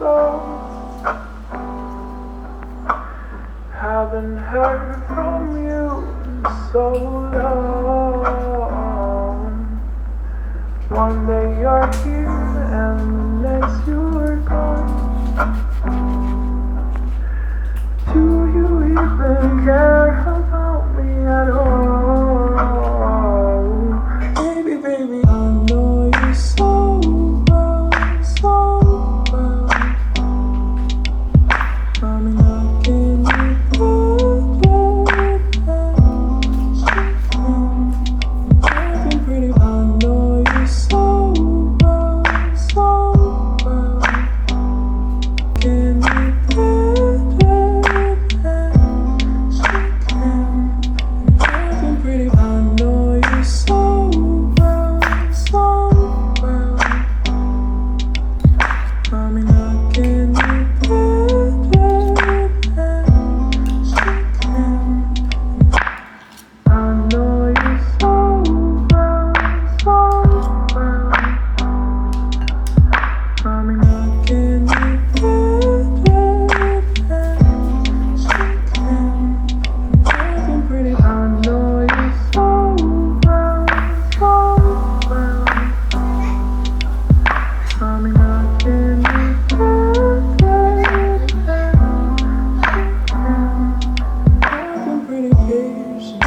go. Haven't heard from you in so long. One day you're here and the next you're gone. Do you even care about me at all? Baby, baby, I know you so well, so well. I mean, how can you put looking pretty? I know you so well, so well. Can you pretty? I know you so well, so well. I mean, how can you I know you so well, so well. I mean, how can you pretty? I know you so well, so well. I mean, how can you pretty baby,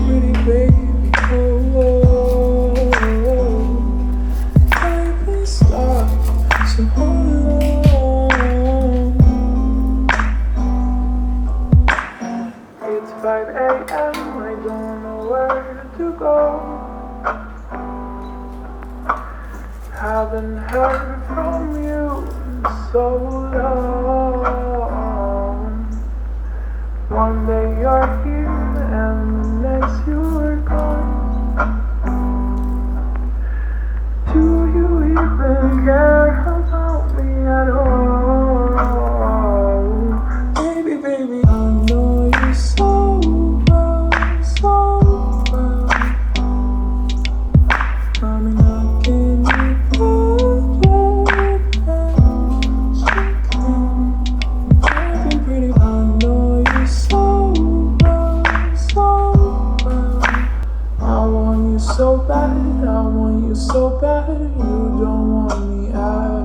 pretty baby, oh, I've been stuck so long. It's 5 a.m. I don't know where to go. Haven't heard from you in so long. One day you're here and the next you're gone. Do you even care about me at all? Baby, baby, I know you so well, so well. I mean, how can you pretty? I know you so well, so well. I want you so bad, I want you so bad. You don't want me at